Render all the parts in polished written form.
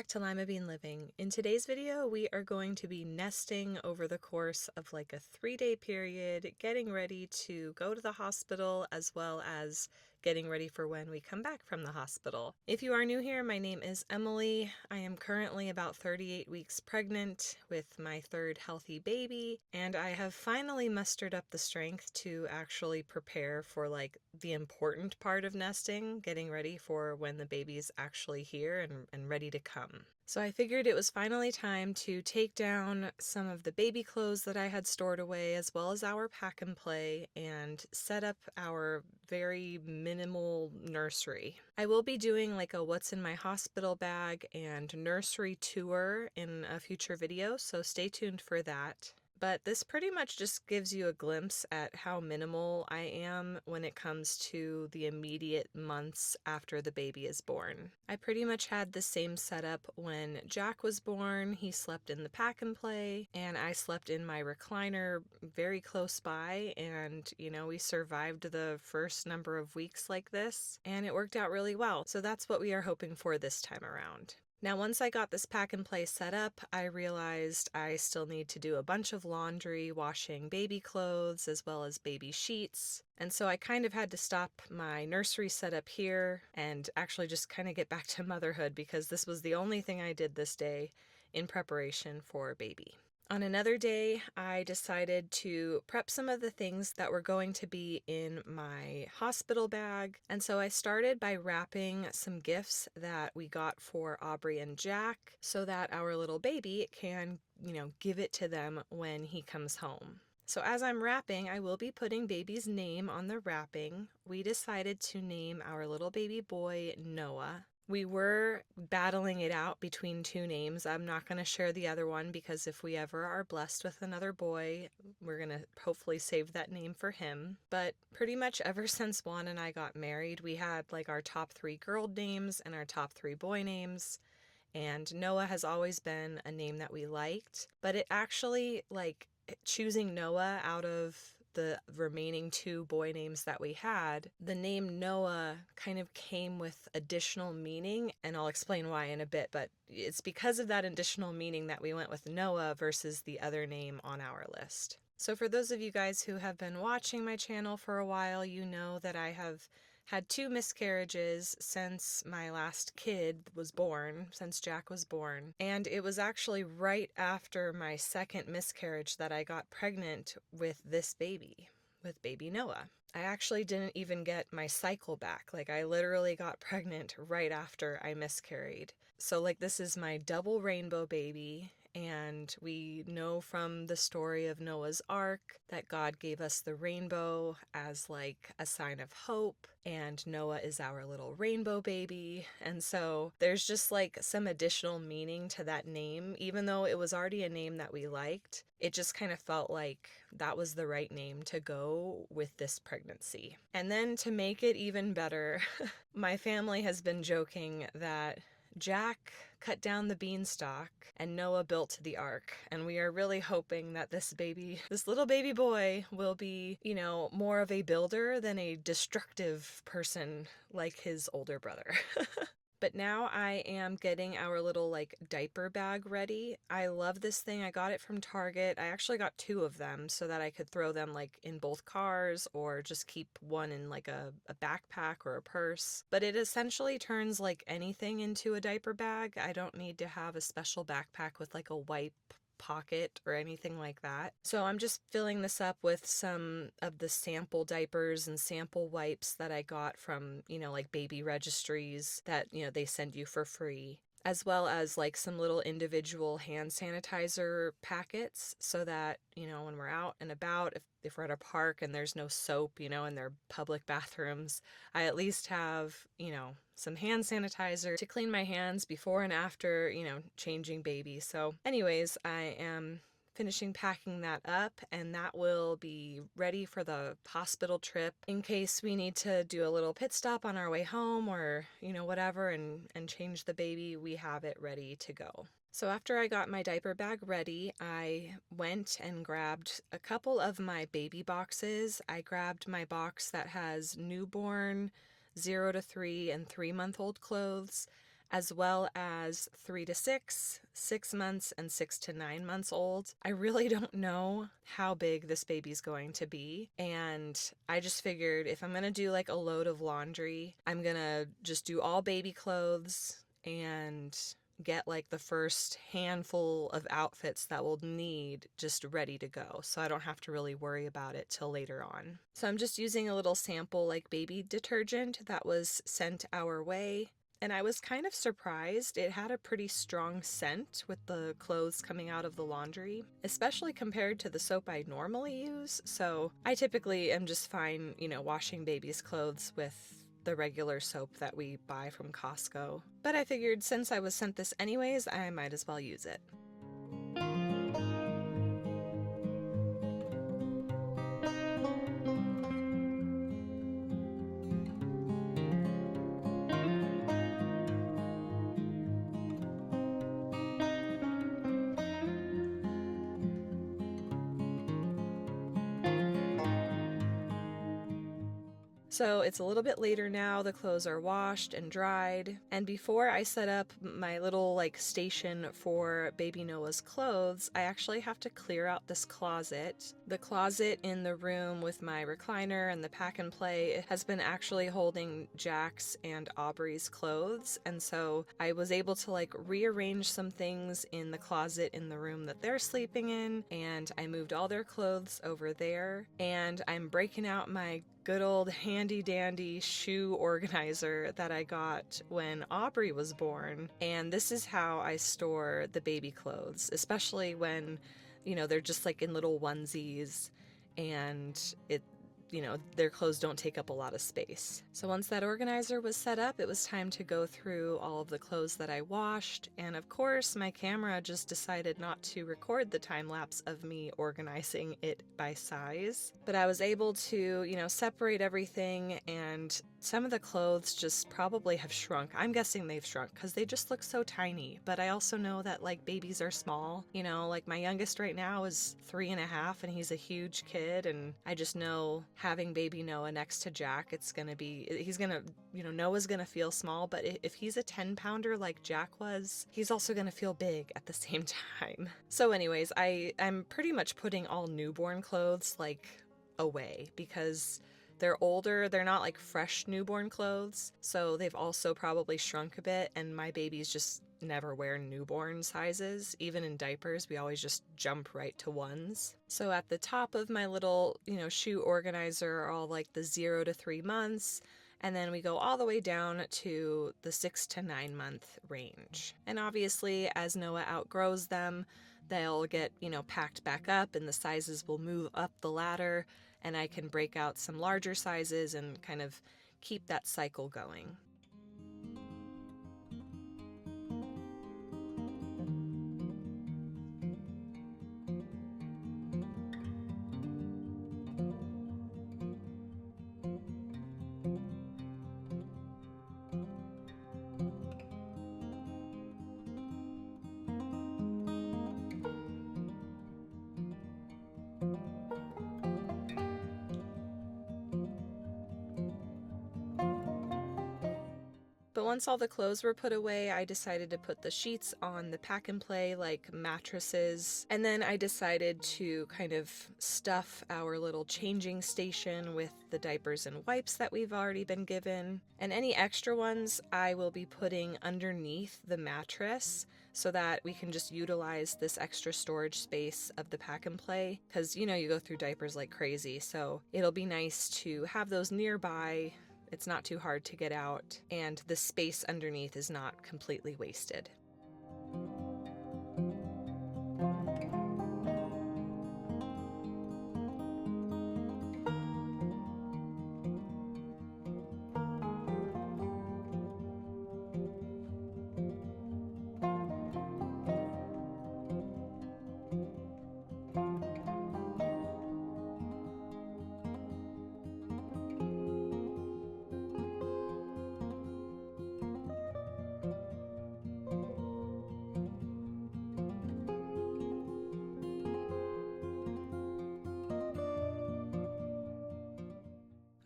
back to Limabean Living. In today's video, we are going to be nesting over the course of like a 3-day period, getting ready to go to the hospital as well as getting ready for when we come back from the hospital. If you are new here, my name is Emily. I am currently about 38 weeks pregnant with my third healthy baby, and I have finally mustered up the strength to actually prepare for like the important part of nesting, getting ready for when the baby's actually here and ready to come. So I figured it was finally time to take down some of the baby clothes that I had stored away, as well as our pack and play, and set up our very minimal nursery. I will be doing like a what's in my hospital bag and nursery tour in a future video, so stay tuned for that. But this pretty much just gives you a glimpse at how minimal I am when it comes to the immediate months after the baby is born. I pretty much had the same setup when Jack was born. He slept in the pack and play, and I slept in my recliner very close by, and we survived the first number of weeks like this, and it worked out really well. So that's what we are hoping for this time around. Now, once I got this pack and play set up, I realized I still need to do a bunch of laundry, washing baby clothes, as well as baby sheets. And so I kind of had to stop my nursery setup here and actually just kind of get back to motherhood, because this was the only thing I did this day in preparation for baby. On another day, I decided to prep some of the things that were going to be in my hospital bag. And so I started by wrapping some gifts that we got for Aubrey and Jack so that our little baby can, give it to them when he comes home. So as I'm wrapping, I will be putting baby's name on the wrapping. We decided to name our little baby boy Noah. We were battling it out between two names. I'm not going to share the other one because if we ever are blessed with another boy, we're going to hopefully save that name for him. But pretty much ever since Juan and I got married, we had like our top 3 girl names and our top 3 boy names. And Noah has always been a name that we liked. But it actually, choosing Noah out of the remaining 2 boy names that we had, the name Noah kind of came with additional meaning, and I'll explain why in a bit, but it's because of that additional meaning that we went with Noah versus the other name on our list. So for those of you guys who have been watching my channel for a while, you know that I have had 2 miscarriages since my last kid was born, since Jack was born. And it was actually right after my second miscarriage that I got pregnant with this baby, with baby Noah. I actually didn't even get my cycle back. I literally got pregnant right after I miscarried. So this is my double rainbow baby. And we know from the story of Noah's Ark that God gave us the rainbow as a sign of hope, and Noah is our little rainbow baby. And so there's just some additional meaning to that name. Even though it was already a name that we liked, it just kind of felt like that was the right name to go with this pregnancy. And then to make it even better, my family has been joking that Jack cut down the beanstalk and Noah built the ark. And we are really hoping that this little baby boy will be, more of a builder than a destructive person like his older brother. But now I am getting our little diaper bag ready. I love this thing. I got it from Target. I actually got 2 of them so that I could throw them in both cars or just keep one in a backpack or a purse. But it essentially turns anything into a diaper bag. I don't need to have a special backpack with a wipe pocket or anything like that. So I'm just filling this up with some of the sample diapers and sample wipes that I got from, baby registries that, they send you for free, as well as some little individual hand sanitizer packets so that, when we're out and about, if we're at a park and there's no soap, in their public bathrooms, I at least have, some hand sanitizer to clean my hands before and after, changing baby. So anyways, I am finishing packing that up, and that will be ready for the hospital trip in case we need to do a little pit stop on our way home or, whatever, and change the baby. We have it ready to go. So after I got my diaper bag ready, I went and grabbed a couple of my baby boxes. I grabbed my box that has newborn, 0 to 3, and 3-month-old clothes, as well as 3 to 6, 6 months, and 6 to 9 months old. I really don't know how big this baby's going to be, and I just figured if I'm gonna do like a load of laundry, I'm gonna just do all baby clothes and get like the first handful of outfits that we'll need just ready to go, so I don't have to really worry about it till later on. So I'm just using a little sample like baby detergent that was sent our way, and I was kind of surprised. It had a pretty strong scent with the clothes coming out of the laundry, especially compared to the soap I normally use. So I typically am just fine, washing baby's clothes with the regular soap that we buy from Costco. But I figured since I was sent this anyways, I might as well use it. So it's a little bit later now, the clothes are washed and dried, and before I set up my little like station for baby Noah's clothes, I actually have to clear out this closet. The closet in the room with my recliner and the pack and play has been actually holding Jack's and Aubrey's clothes, and so I was able to like rearrange some things in the closet in the room that they're sleeping in, and I moved all their clothes over there, and I'm breaking out my good old handy dandy shoe organizer that I got when Aubrey was born. And this is how I store the baby clothes, especially when, they're just like in little onesies and their clothes don't take up a lot of space. So once that organizer was set up, it was time to go through all of the clothes that I washed. And of course, my camera just decided not to record the time lapse of me organizing it by size. But I was able to, separate everything, and some of the clothes just probably have shrunk. I'm guessing they've shrunk because they just look so tiny. But I also know that like babies are small. Like my youngest right now is 3.5 and he's a huge kid. And I just know having baby Noah next to Jack, Noah's gonna feel small, but if he's a 10-pounder like Jack was, he's also gonna feel big at the same time. So anyways, I'm pretty much putting all newborn clothes like away because they're older, they're not like fresh newborn clothes, so they've also probably shrunk a bit, and my babies just never wear newborn sizes. Even in diapers, we always just jump right to ones. So at the top of my little, shoe organizer are all like the 0 to 3 months, and then we go all the way down to the 6 to 9 month range. And obviously, as Noah outgrows them, they'll get, packed back up, and the sizes will move up the ladder, and I can break out some larger sizes and kind of keep that cycle going. But once all the clothes were put away, I decided to put the sheets on the pack and play like mattresses. And then I decided to kind of stuff our little changing station with the diapers and wipes that we've already been given. And any extra ones I will be putting underneath the mattress so that we can just utilize this extra storage space of the pack and play. Because, you go through diapers like crazy. So it'll be nice to have those nearby. It's not too hard to get out, and the space underneath is not completely wasted.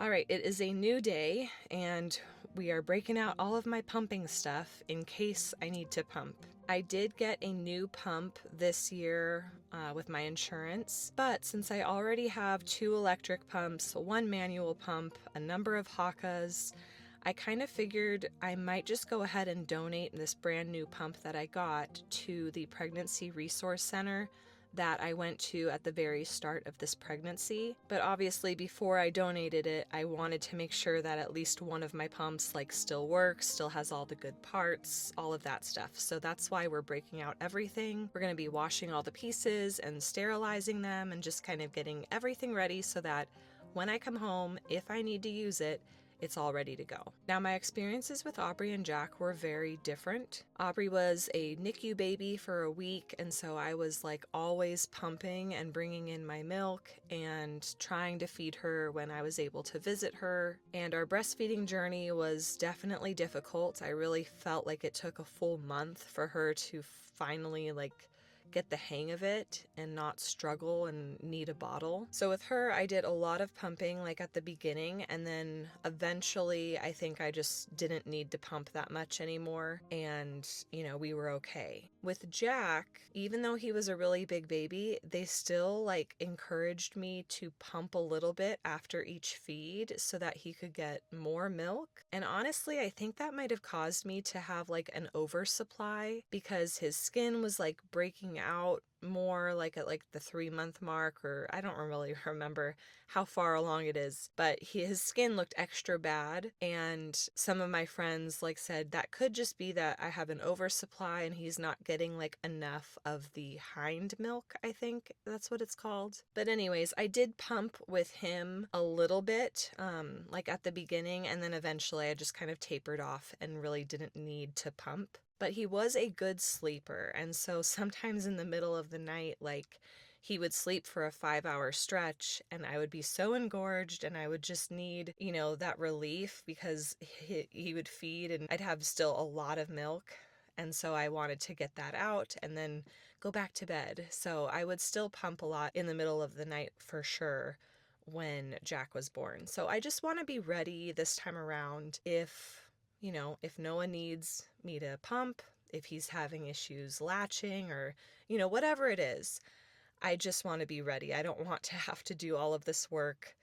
All right, it is a new day, and we are breaking out all of my pumping stuff in case I need to pump. I did get a new pump this year with my insurance, but since I already have 2 electric pumps, 1 manual pump, a number of Hakas, I kind of figured I might just go ahead and donate this brand new pump that I got to the Pregnancy Resource Center that I went to at the very start of this pregnancy. But obviously before I donated it, I wanted to make sure that at least one of my pumps still works, still has all the good parts, all of that stuff. So that's why we're breaking out everything. We're going to be washing all the pieces and sterilizing them and just kind of getting everything ready so that when I come home, if I need to use it, it's all ready to go. Now, my experiences with Aubrey and Jack were very different. Aubrey was a NICU baby for a week, and so I was always pumping and bringing in my milk and trying to feed her when I was able to visit her. And our breastfeeding journey was definitely difficult. I really felt like it took a full month for her to finally get the hang of it and not struggle and need a bottle. So with her, I did a lot of pumping at the beginning, and then eventually I think I just didn't need to pump that much anymore, and we were okay. With Jack, even though he was a really big baby, they still encouraged me to pump a little bit after each feed so that he could get more milk. And honestly, I think that might have caused me to have an oversupply because his skin was breaking out more at the 3-month mark, or I don't really remember how far along it is, but his skin looked extra bad, and some of my friends said that could just be that I have an oversupply and he's not getting enough of the hind milk, I think that's what it's called. But anyways, I did pump with him a little bit at the beginning, and then eventually I just kind of tapered off and really didn't need to pump. But he was a good sleeper, and so sometimes in the middle of the night, he would sleep for a 5-hour stretch, and I would be so engorged, and I would just need, that relief because he would feed, and I'd have still a lot of milk, and so I wanted to get that out and then go back to bed. So I would still pump a lot in the middle of the night for sure when Jack was born. So I just want to be ready this time around if no one needs me to pump, if he's having issues latching or, whatever it is, I just want to be ready. I don't want to have to do all of this work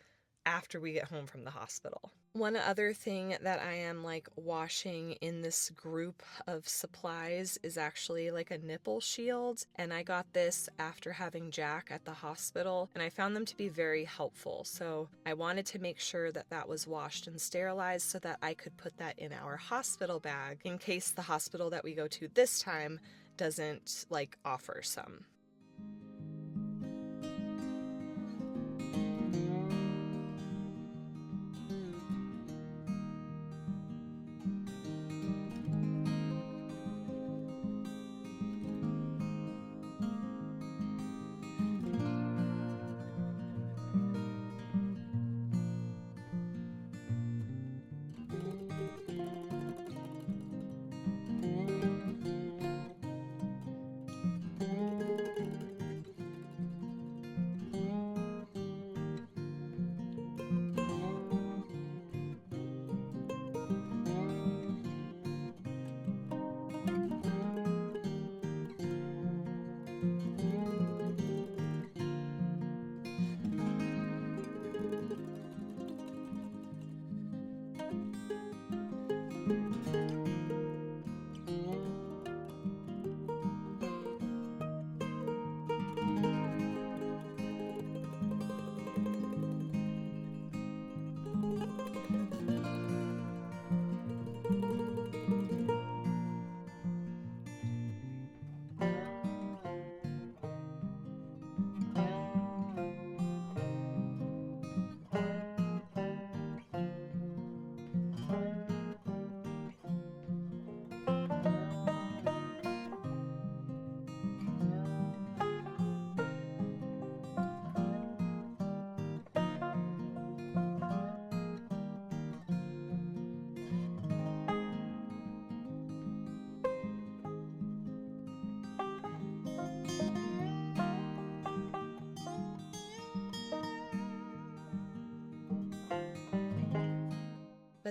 after we get home from the hospital. One other thing that I am washing in this group of supplies is actually a nipple shield, and I got this after having Jack at the hospital, and I found them to be very helpful. So I wanted to make sure that that was washed and sterilized so that I could put that in our hospital bag in case the hospital that we go to this time doesn't offer some.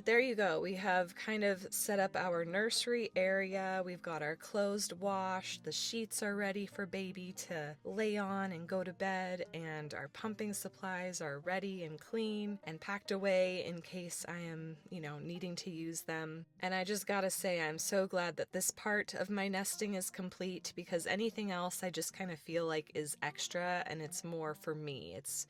But there you go. We have kind of set up our nursery area. We've got our clothes washed. The sheets are ready for baby to lay on and go to bed. And our pumping supplies are ready and clean and packed away in case I am, needing to use them. And I just gotta say, I'm so glad that this part of my nesting is complete, because anything else I just kind of feel like is extra, and it's more for me. It's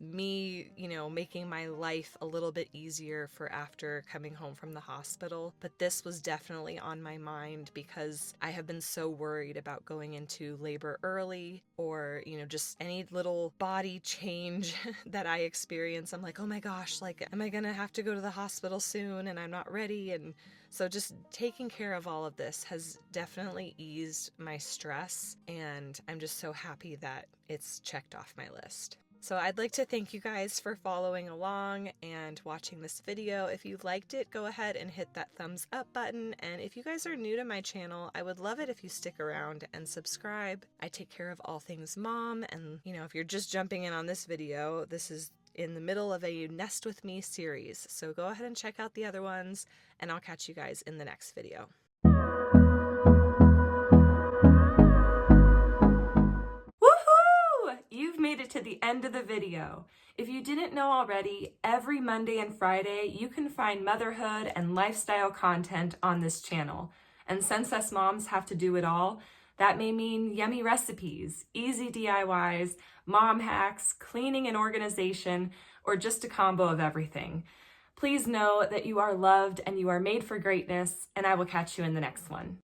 me, making my life a little bit easier for after coming home from the hospital. But this was definitely on my mind because I have been so worried about going into labor early, or, just any little body change that I experience. I'm like, oh my gosh, like, am I gonna have to go to the hospital soon and I'm not ready? And so just taking care of all of this has definitely eased my stress, and I'm just so happy that it's checked off my list. So I'd like to thank you guys for following along and watching this video. If you liked it, go ahead and hit that thumbs up button. And if you guys are new to my channel, I would love it if you stick around and subscribe. I take care of all things mom. And, if you're just jumping in on this video, this is in the middle of a Nest With Me series. So go ahead and check out the other ones, and I'll catch you guys in the next video. You've made it to the end of the video. If you didn't know already, every Monday and Friday, you can find motherhood and lifestyle content on this channel. And since us moms have to do it all, that may mean yummy recipes, easy DIYs, mom hacks, cleaning and organization, or just a combo of everything. Please know that you are loved and you are made for greatness, and I will catch you in the next one.